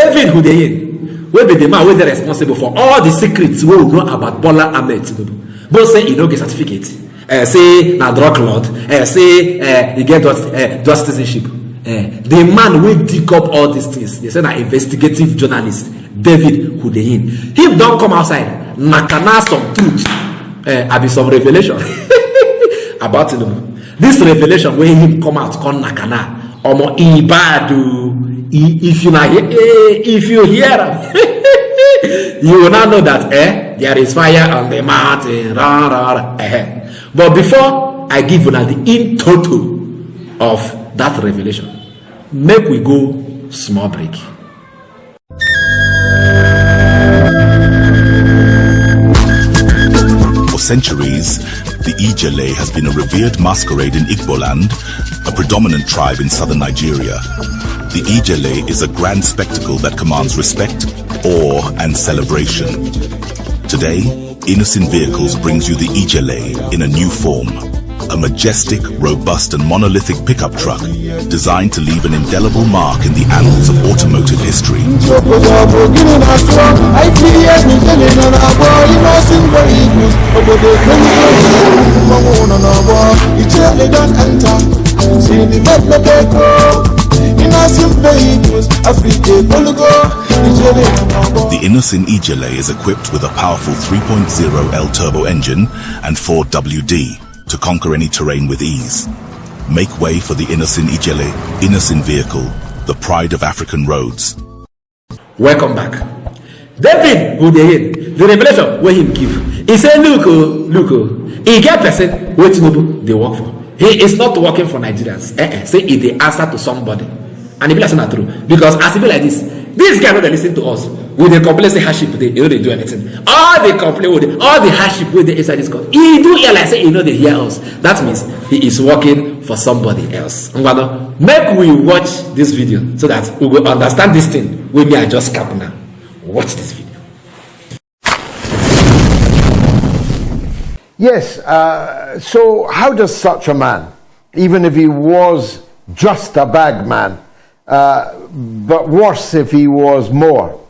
David Hudeyin will be the man wey dey responsible for all the secrets we know about Bola Ahmed Tinubu. Both say he no get certificate, say na drug lord, say he get dual citizenship. The man will dig up all these things. They say na investigative journalist David Hudeyin. Him don come outside, nakana some truth, abi some revelation about Tinubu. This revelation wey him come out come nakana omo ibadu. If you hear am, you will not know that there is fire on the mountain. But before I give you the in total of that revelation, make we go small break. For centuries, the Ejella has been a revered masquerade in Igboland, a predominant tribe in southern Nigeria. The Ejella is a grand spectacle that commands respect, awe, and celebration. Today, Innocent Vehicles brings you the Ejella in a new form. A majestic, robust, and monolithic pickup truck designed to leave an indelible mark in the annals of automotive history. The Innocent Ejella is equipped with a powerful 3.0 L-turbo engine and 4WD to conquer any terrain with ease. Make way for the Innocent Ejella, Innocent Vehicle, the pride of African roads. Welcome back. David Hudeyin, the revelation where him give, he said, look, he get person wey Tinubu dey work for. He is not working for Nigerians. Say he dey answer to somebody. And it be like not true. Because as it be like this guy no dey listen to us. We dey complain say hardship dey, he no dey do anything. All the complain with all the hardship wey dey inside this country, he do hear like say he no dey hear us. That means he is working for somebody else. Ngwano, make we watch this video so that we will understand this thing wey me I just cap now. Watch this video. Yes, so how does such a man, even if he was just a bagman, but worse if he was more,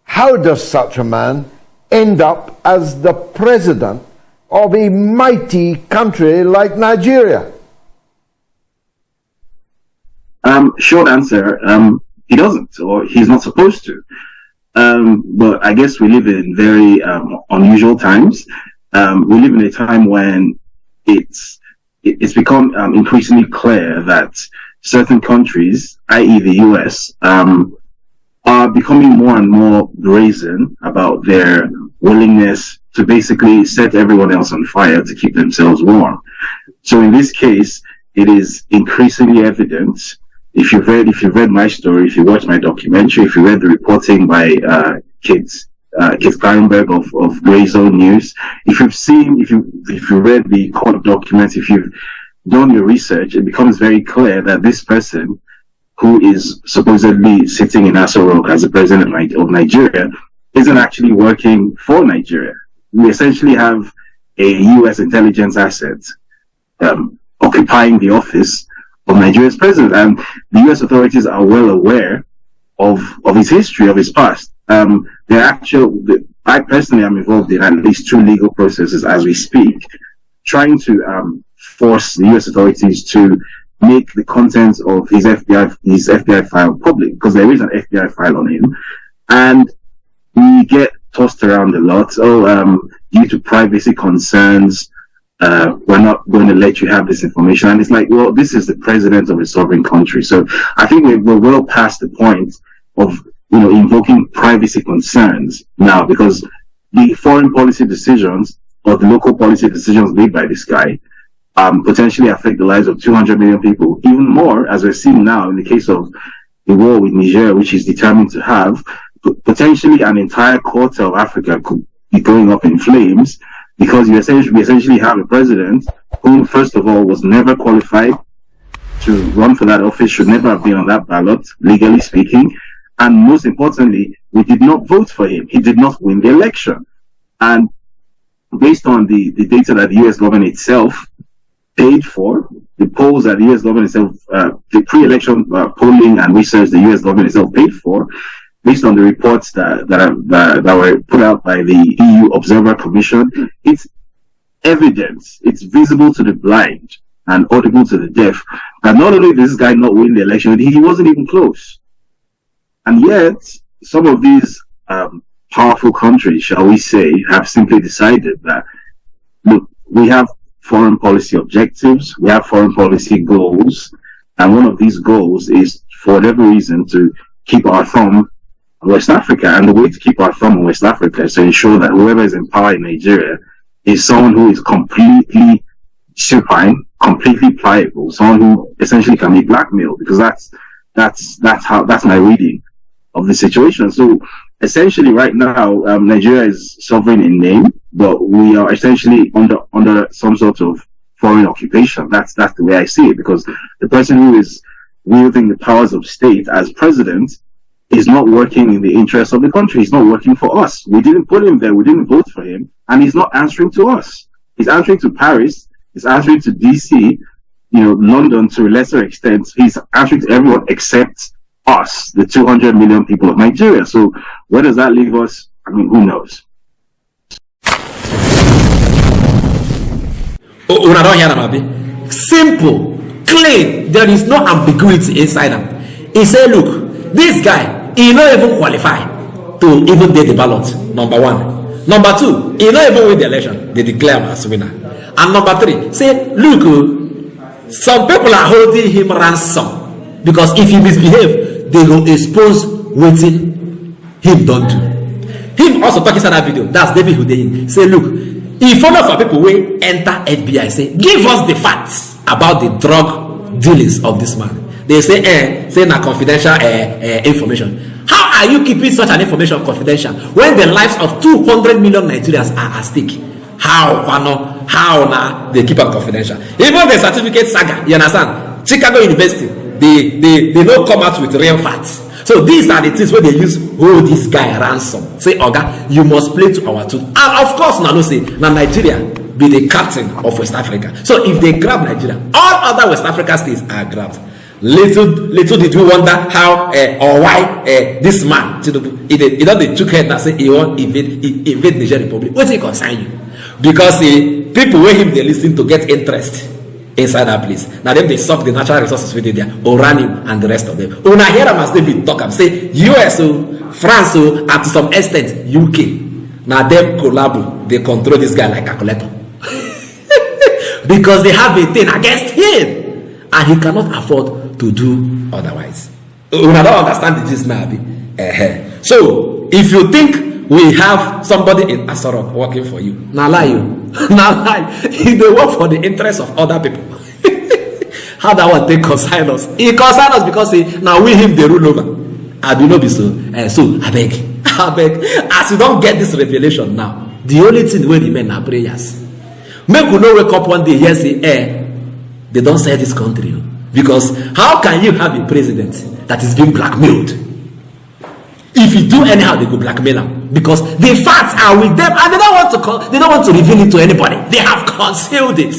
how does such a man end up as the president of a mighty country like Nigeria? Short answer, he doesn't, or he's not supposed to. But I guess we live in very unusual times. We live in a time when it's become increasingly clear that certain countries, i.e. the US, are becoming more and more brazen about their willingness to basically set everyone else on fire to keep themselves warm. So in this case, it is increasingly evident. If you've read my story, if you watched my documentary, if you read the reporting by Kit Kleinberg of Grey Zone News, if you read the court documents, if you've done your research, it becomes very clear that this person, who is supposedly sitting in Aso Rock as the president of Nigeria, isn't actually working for Nigeria. We essentially have a U.S. intelligence asset occupying the office of Nigeria's president, and the U.S. authorities are well aware of his history, of his past. I personally am involved in at least 2 legal processes as we speak, trying to force the U.S. authorities to make the contents of his FBI file public, because there is an FBI file on him, and we get tossed around a lot. Due to privacy concerns, we're not going to let you have this information. And it's like, well, this is the president of a sovereign country. So I think we're well past the point of, invoking privacy concerns now, because the foreign policy decisions or the local policy decisions made by this guy potentially affect the lives of 200 million people. Even more, as we're seeing now in the case of the war with Niger, which is determined to have, potentially an entire quarter of Africa could be going up in flames, because we essentially have a president who, first of all, was never qualified to run for that office, should never have been on that ballot, legally speaking. And most importantly, we did not vote for him. He did not win the election. And based on the data that the US government itself paid for, the polls that the US government itself, the pre-election polling and research the US government itself paid for, based on the reports that were put out by the EU Observer Commission, it's evidence. It's visible to the blind and audible to the deaf. And not only did this guy not win the election, he wasn't even close. And yet, some of these powerful countries, shall we say, have simply decided that, look, we have foreign policy objectives, we have foreign policy goals, and one of these goals is, for whatever reason, to keep our thumb on West Africa. And the way to keep our thumb on West Africa is to ensure that whoever is in power in Nigeria is someone who is completely supine, completely pliable, someone who essentially can be blackmailed, because that's my reading of the situation. So essentially right now, Nigeria is sovereign in name, but we are essentially under some sort of foreign occupation. That's the way I see it, because the person who is wielding the powers of state as president is not working in the interest of the country. He's not working for us. We didn't put him there. We didn't vote for him, and he's not answering to us. He's answering to Paris. He's answering to DC, London to a lesser extent. He's answering to everyone except us, the 200 million people of Nigeria. So where does that leave us? I mean, who knows? Una don't hear them, Abi. Simple, clean. There is no ambiguity inside them. He said, look, this guy, he not even qualify to even get the ballot. Number one. Number two, he not even win the election. They declare him as winner. And number three, say, look, some people are holding him ransom because if he misbehave, they will expose what him don't do. Him also talking inside that video. That's David Hudeyin. Say, look, he follow for people who enter FBI. Say, give us the facts about the drug dealings of this man. They say na confidential information. How are you keeping such an information confidential when the lives of 200 million Nigerians are at stake? How now they keep it confidential? Even the certificate saga, you understand? Chicago University, they don't come out with real facts. So these are the things where they use hold this guy ransom. Say, Oga, you must play to our tune. And of course, now say now Nigeria be the captain of West Africa. So if they grab Nigeria, all other West Africa states are grabbed. Little did we wonder how or why this man Tinubu he don't took head and say he won't invade Niger Republic. What it concern you? Because people wey him they listen to get interest inside that place. Now them they suck the natural resources within there, uranium and the rest of them. Una hear am as David talk am say US France and to some extent UK. Now them collabo, they control this guy like calculator. Because they have a thing against him and he cannot afford to do otherwise. Una don't understand the gist now. So if you think we have somebody in Asarok working for you, now lie you. Now lie. If they work for the interest of other people. How that one take concern us? He concern us because now we him the rule over. I do not be so. So I beg. As you don't get this revelation now, the only thing we remain are prayers. Make we no wake up one day here say, they don't sell this country. Because how can you have a president that is being blackmailed? If you do anyhow, they go blackmail them because the facts are with them, and they don't want to reveal it to anybody. They have concealed it.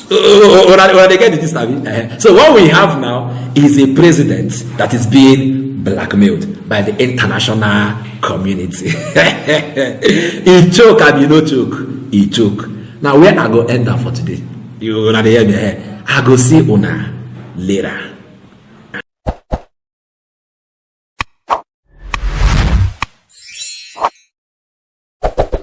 They get it. So what we have now is a president that is being blackmailed by the international community. He choke and you no choke. He choke. Now where I go end up for today? You hear me? I go see una later.